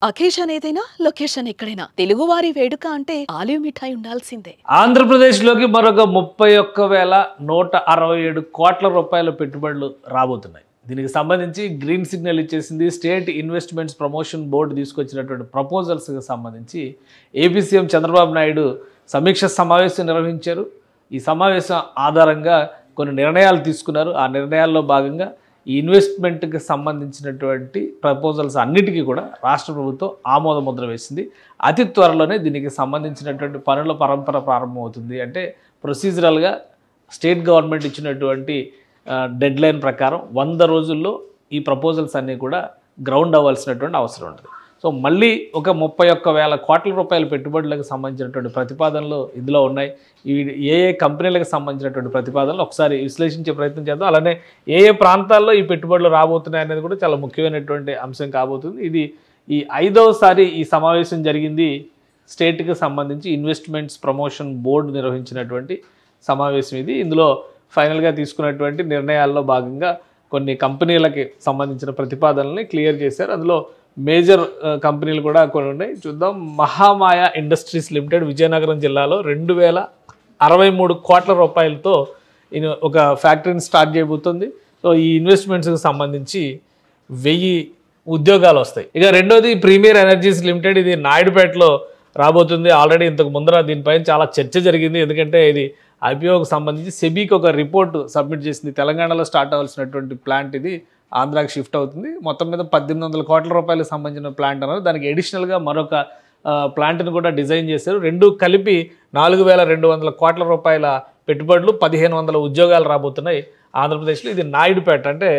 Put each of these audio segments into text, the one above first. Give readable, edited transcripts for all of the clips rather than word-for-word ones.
Occasion ఏదైనా location ఎక్కడైనా తెలుగువారి వేడుక అంటే ఆలివ్ మిఠాయి ఉండాల్సిందే. ఆంధ్రప్రదేశ్లోకి మరొక 31,167 కోట్ల రూపాయల పెట్టుబడులు రాబోతున్నాయి. దీనికి సంబంధించి గ్రీన్ సిగ్నల్ ఇచ్చేసింది. స్టేట్ ఇన్వెస్ట్మెంట్స్ ప్రమోషన్ బోర్డు తీసుకొచ్చినటువంటి ప్రపోజల్స్కి సంబంధించి ఏపీ సీఎం చంద్రబాబు నాయుడు సమీక్ష సమావేశం నిర్వహించారు. ఈ సమావేశం ఆధారంగా కొన్ని నిర్ణయాలు తీసుకున్నారు. ఆ నిర్ణయాల్లో భాగంగా ఈ ఇన్వెస్ట్మెంట్కి సంబంధించినటువంటి ప్రపోజల్స్ అన్నిటికీ కూడా రాష్ట్ర ప్రభుత్వం ఆమోద ముద్ర వేసింది. అతి త్వరలోనే దీనికి సంబంధించినటువంటి పనుల పరంపర ప్రారంభమవుతుంది. అంటే ప్రొసీజరల్గా స్టేట్ గవర్నమెంట్ ఇచ్చినటువంటి డెడ్ లైన్ ప్రకారం 100 రోజుల్లో ఈ ప్రపోజల్స్ అన్నీ కూడా గ్రౌండ్ అవ్వాల్సినటువంటి అవసరం ఉంటుంది. సో మళ్ళీ ఒక 31,000 కోట్ల రూపాయల పెట్టుబడులకు సంబంధించినటువంటి ప్రతిపాదనలు ఇందులో ఉన్నాయి. ఏ కంపెనీలకు సంబంధించినటువంటి ప్రతిపాదనలు ఒకసారి విశ్లేషించే ప్రయత్నం చేద్దాం. అలానే ఏ ప్రాంతాల్లో ఈ పెట్టుబడులు రాబోతున్నాయి అనేది కూడా చాలా ముఖ్యమైనటువంటి అంశం కాబోతుంది. ఇది ఈ 5వసారి ఈ సమావేశం జరిగింది. స్టేట్కి సంబంధించి ఇన్వెస్ట్మెంట్స్ ప్రమోషన్ బోర్డు నిర్వహించినటువంటి సమావేశం ఇది. ఇందులో ఫైనల్గా తీసుకున్నటువంటి నిర్ణయాల్లో భాగంగా కొన్ని కంపెనీలకి సంబంధించిన ప్రతిపాదనల్ని క్లియర్ చేశారు. అందులో మేజర్ కంపెనీలు కూడా కొన్ని ఉన్నాయి. చూద్దాం. మహామాయ ఇండస్ట్రీస్ లిమిటెడ్ విజయనగరం జిల్లాలో 2,063 కోట్ల రూపాయలతో ఒక ఫ్యాక్టరీని స్టార్ట్ చేయబోతుంది. సో ఈ ఇన్వెస్ట్మెంట్స్కి సంబంధించి 1000 ఉద్యోగాలు వస్తాయి. ఇక రెండోది ప్రీమియర్ ఎనర్జీస్ లిమిటెడ్, ఇది నాయుడుపేటలో రాబోతుంది. ఆల్రెడీ ఇంతకు ముందర దీనిపైన చాలా చర్చ జరిగింది. ఎందుకంటే ఇది ఐపీఓకి సంబంధించి సెబీకి ఒక రిపోర్టు సబ్మిట్ చేసింది. తెలంగాణలో స్టార్ట్ అవ్వాల్సినటువంటి ప్లాంట్ ఇది ఆంధ్రాకి షిఫ్ట్ అవుతుంది. మొత్తం మీద 1,800 కోట్ల రూపాయలకు సంబంధించిన ప్లాంట్ అన్నారు. దానికి అడిషనల్గా మరొక ప్లాంట్ని కూడా డిజైన్ చేశారు. రెండు కలిపి 4,200 కోట్ల రూపాయల పెట్టుబడులు, 1,500 ఉద్యోగాలు రాబోతున్నాయి ఆంధ్రప్రదేశ్లో. ఇది నాయుడుపేట, అంటే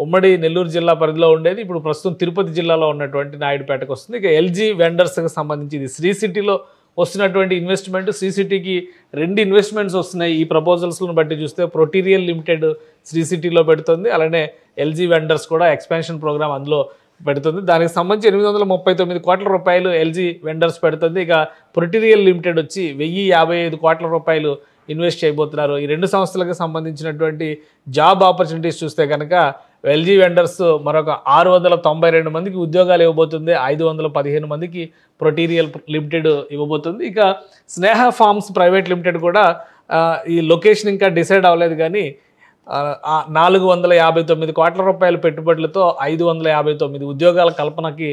ఉమ్మడి నెల్లూరు జిల్లా పరిధిలో ఉండేది. ఇప్పుడు ప్రస్తుతం తిరుపతి జిల్లాలో ఉన్నటువంటి నాయుడుపేటకు వస్తుంది. ఇక ఎల్జీ వెండర్స్కి సంబంధించి ఇది శ్రీ సిటీలో వస్తున్నటువంటి ఇన్వెస్ట్మెంట్. శ్రీ సిటీకి 2 ఇన్వెస్ట్మెంట్స్ వస్తున్నాయి. ఈ ప్రపోజల్స్లను బట్టి చూస్తే ప్రొటీరియల్ లిమిటెడ్ శ్రీ సిటీలో పెడుతుంది. అలానే ఎల్జీ వెండర్స్ కూడా ఎక్స్పాన్షన్ ప్రోగ్రామ్ అందులో పెడుతుంది. దానికి సంబంధించి 839 కోట్ల రూపాయలు ఎల్జీ వెండర్స్ పెడుతుంది. ఇక ప్రొటీరియల్ లిమిటెడ్ వచ్చి 1,055 కోట్ల రూపాయలు ఇన్వెస్ట్ చేయబోతున్నారు. ఈ 2 సంస్థలకు సంబంధించినటువంటి జాబ్ ఆపర్చునిటీస్ చూస్తే కనుక ఎల్జీ వెండర్స్ మరొక 692 మందికి ఉద్యోగాలు ఇవ్వబోతుంది. 515 మందికి ప్రొటీరియల్ లిమిటెడ్ ఇవ్వబోతుంది. ఇక స్నేహ ఫార్మ్స్ ప్రైవేట్ లిమిటెడ్ కూడా ఈ లొకేషన్ ఇంకా డిసైడ్ అవ్వలేదు, కానీ 459 కోట్ల రూపాయల పెట్టుబడులతో 559 ఉద్యోగాల కల్పనకి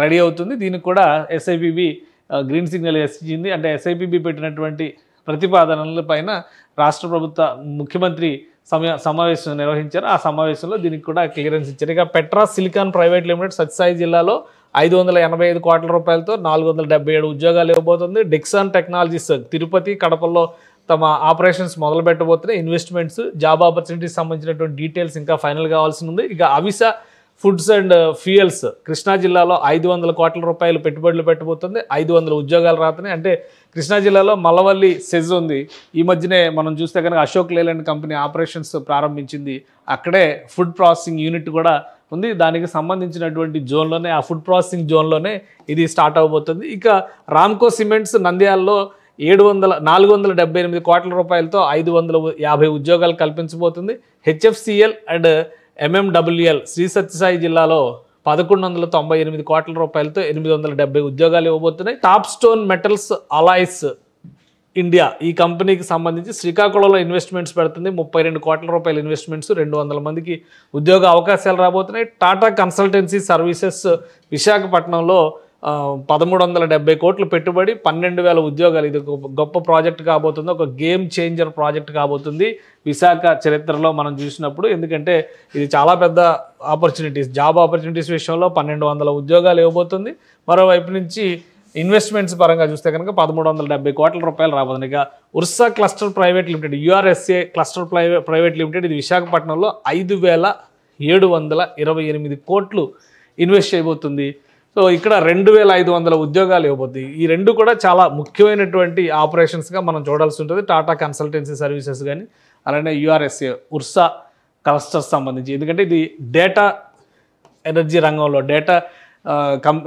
రెడీ అవుతుంది. దీనికి కూడా ఎస్ఐపిబి గ్రీన్ సిగ్నల్ ఇచ్చింది. అంటే ఎస్ఐపిబి పెట్టినటువంటి ప్రతిపాదనల పైన రాష్ట్ర ప్రభుత్వ ముఖ్యమంత్రి సమావేశం నిర్వహించారు. ఆ సమావేశంలో దీనికి కూడా క్లియరెన్స్ ఇచ్చారు. ఇక Petras silicon private limited Sathya Sai జిల్లాలో 585 కోట్ల రూపాయలతో 477 ఉద్యోగాలు ఇవ్వబోతుంది. డిక్సాన్ టెక్నాలజీస్ తిరుపతి, కడపలో తమ ఆపరేషన్స్ మొదలు పెట్టబోతున్నాయి. ఇన్వెస్ట్మెంట్స్, జాబ్ ఆపర్చునిటీస్ సంబంధించినటువంటి డీటెయిల్స్ ఇంకా ఫైనల్ కావాల్సి ఉంది. ఇక అవిసా ఫుడ్స్ అండ్ ఫ్యూయల్స్ కృష్ణా జిల్లాలో 500 కోట్ల రూపాయలు పెట్టుబడులు పెట్టబోతుంది. 500 ఉద్యోగాలు రాతున్నాయి. అంటే కృష్ణా జిల్లాలో మల్లవల్లి సెజ్ ఉంది. ఈ మధ్యనే మనం చూస్తే కనుక అశోక్ లేలాండ్ కంపెనీ ఆపరేషన్స్ ప్రారంభించింది. అక్కడే ఫుడ్ ప్రాసెసింగ్ యూనిట్ కూడా ఉంది. దానికి సంబంధించినటువంటి జోన్లోనే, ఆ ఫుడ్ ప్రాసెసింగ్ జోన్లోనే ఇది స్టార్ట్ అవబోతుంది. ఇక రామ్కో సిమెంట్స్ నంద్యాలలో 478 కోట్ల రూపాయలతో 550 ఉద్యోగాలు కల్పించబోతుంది. HFCL and MMWL Sri Sathya Sai జిల్లాలో 1,198 కోట్ల రూపాయలతో 870 ఉద్యోగాలు ఇవ్వబోతున్నాయి. Top stone metals alloys India, ఈ కంపెనీకి సంబంధించి శ్రీకాకుళంలో ఇన్వెస్ట్మెంట్స్ పెడుతుంది. 32 కోట్ల రూపాయల ఇన్వెస్ట్మెంట్స్, 200 మందికి ఉద్యోగ అవకాశాలు రాబోతున్నాయి. టాటా కన్సల్టెన్సీ సర్వీసెస్ విశాఖపట్నంలో 1,370 కోట్లు పెట్టుబడి, 12,000 ఉద్యోగాలు. ఇది ఒక గొప్ప ప్రాజెక్ట్ కాబోతుంది. ఒక గేమ్ చేంజర్ ప్రాజెక్ట్ కాబోతుంది విశాఖ చరిత్రలో మనం చూసినప్పుడు. ఎందుకంటే ఇది చాలా పెద్ద ఆపర్చునిటీస్, జాబ్ ఆపర్చునిటీస్ విషయంలో 1,200 ఉద్యోగాలు ఇవ్వబోతుంది. మరోవైపు నుంచి ఇన్వెస్ట్మెంట్స్ పరంగా చూస్తే కనుక 1,370 కోట్ల రూపాయలు రాబోతుంది. ఇక Ursa cluster private limited, URSA cluster private limited, ఇది విశాఖపట్నంలో 5,728 కోట్లు ఇన్వెస్ట్ చేయబోతుంది. సో ఇక్కడ 2,500 ఉద్యోగాలు ఇవ్వబోతుంది. ఈ రెండు కూడా చాలా ముఖ్యమైనటువంటి ఆపరేషన్స్గా మనం చూడాల్సి ఉంటుంది. టాటా కన్సల్టెన్సీ సర్వీసెస్ కానీ, అలానే యుఆర్ఎస్ఏ ఉర్సా క్లస్టర్స్ సంబంధించి. ఎందుకంటే ఇది డేటా ఎనర్జీ రంగంలో,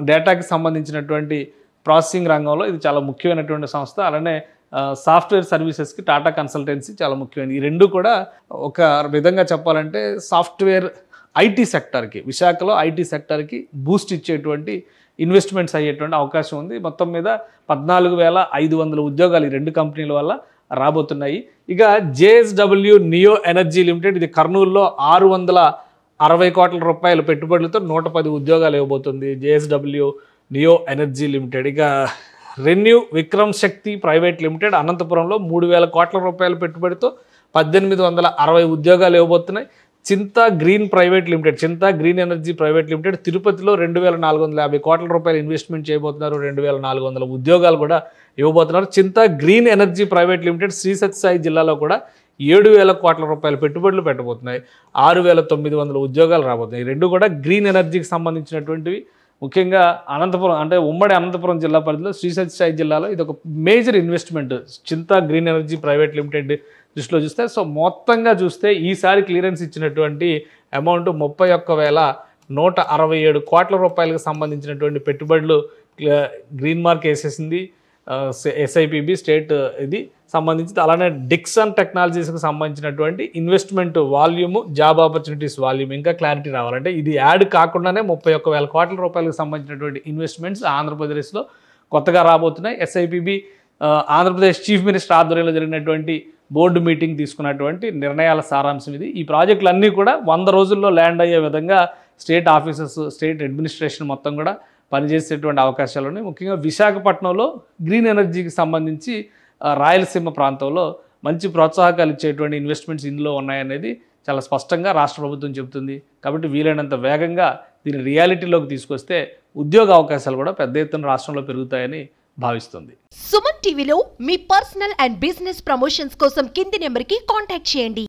డేటాకి సంబంధించినటువంటి ప్రాసెసింగ్ రంగంలో ఇది చాలా ముఖ్యమైనటువంటి సంస్థ. అలానే సాఫ్ట్వేర్ సర్వీసెస్కి టాటా కన్సల్టెన్సీ చాలా ముఖ్యమైనది. ఈ రెండు కూడా ఒక విధంగా చెప్పాలంటే సాఫ్ట్వేర్ ఐటీ సెక్టార్కి, విశాఖలో ఐటీ సెక్టార్కి బూస్ట్ ఇచ్చేటువంటి ఇన్వెస్ట్మెంట్స్ అయ్యేటువంటి అవకాశం ఉంది. మొత్తం మీద 14,500 ఉద్యోగాలు ఈ రెండు కంపెనీల వల్ల రాబోతున్నాయి. ఇక జేఎస్డబ్ల్యూ నియో ఎనర్జీ లిమిటెడ్, ఇది కర్నూలులో 660 కోట్ల రూపాయల పెట్టుబడులతో 110 ఉద్యోగాలు ఇవ్వబోతుంది జేఎస్డబ్ల్యూ నియో ఎనర్జీ లిమిటెడ్. ఇక రెన్యూ విక్రమ్ శక్తి ప్రైవేట్ లిమిటెడ్ అనంతపురంలో 3,000 కోట్ల రూపాయల పెట్టుబడితో 1860 ఉద్యోగాలు ఇవ్వబోతున్నాయి. చింతా గ్రీన్ ప్రైవేట్ లిమిటెడ్, చింతా గ్రీన్ ఎనర్జీ ప్రైవేట్ లిమిటెడ్ తిరుపతిలో 2,450 కోట్ల రూపాయలు ఇన్వెస్ట్మెంట్ చేయబోతున్నారు. 2,400 ఉద్యోగాలు కూడా ఇవ్వబోతున్నారు. Chinta green energy private limited Sri Sathya Sai జిల్లాలో కూడా 7,000 కోట్ల రూపాయల పెట్టుబడులు పెట్టబోతున్నాయి. 6,900 ఉద్యోగాలు రాబోతున్నాయి. ఈ రెండు కూడా గ్రీన్ ఎనర్జీకి సంబంధించినటువంటివి. ముఖ్యంగా అనంతపురం అంటే ఉమ్మడి అనంతపురం జిల్లా పరిధిలో శ్రీ సత్యసాయి జిల్లాలో ఇది ఒక మేజర్ ఇన్వెస్ట్మెంట్ చింతా గ్రీన్ ఎనర్జీ ప్రైవేట్ లిమిటెడ్ దృష్టిలో చూస్తే. సో మొత్తంగా చూస్తే ఈసారి క్లియరెన్స్ ఇచ్చినటువంటి అమౌంట్ 31,167 కోట్ల రూపాయలకు సంబంధించినటువంటి పెట్టుబడులు గ్రీన్ మార్క్ వేసేసింది ఎస్ఐపిబి స్టేట్ ఇది సంబంధించి. అలానే డిక్సన్ టెక్నాలజీస్కి సంబంధించినటువంటి investment volume, job opportunities volume ఇంకా క్లారిటీ రావాలంటే ఇది యాడ్ కాకుండానే 31,000 కోట్ల రూపాయలకు సంబంధించినటువంటి ఇన్వెస్ట్మెంట్స్ ఆంధ్రప్రదేశ్లో కొత్తగా రాబోతున్నాయి. ఎస్ఐపిబి ఆంధ్రప్రదేశ్ చీఫ్ మినిస్టర్ ఆధ్వర్యంలో జరిగినటువంటి బోర్డు మీటింగ్ తీసుకున్నటువంటి నిర్ణయాల సారాంశం ఇది. ఈ ప్రాజెక్టులన్నీ కూడా 100 రోజుల్లో ల్యాండ్ అయ్యే విధంగా స్టేట్ ఆఫీసర్స్, స్టేట్ అడ్మినిస్ట్రేషన్ మొత్తం కూడా పనిచేసేటువంటి అవకాశాలు ఉన్నాయి. ముఖ్యంగా విశాఖపట్నంలో గ్రీన్ ఎనర్జీకి సంబంధించి రాయలసీమ ప్రాంతంలో మంచి ప్రోత్సాహకాలు ఇచ్చేటువంటి ఇన్వెస్ట్మెంట్స్ ఇందులో ఉన్నాయనేది చాలా స్పష్టంగా రాష్ట్ర ప్రభుత్వం చెబుతుంది. కాబట్టి వీలైనంత వేగంగా దీన్ని రియాలిటీలోకి తీసుకొస్తే ఉద్యోగ అవకాశాలు కూడా పెద్ద ఎత్తున రాష్ట్రంలో పెరుగుతాయని భావిస్తుంది. సుమన్ టీవీలో మీ పర్సనల్ అండ్ బిజినెస్ ప్రమోషన్స్ కోసం కింది నెంబర్కి కాంటాక్ట్ చేయండి.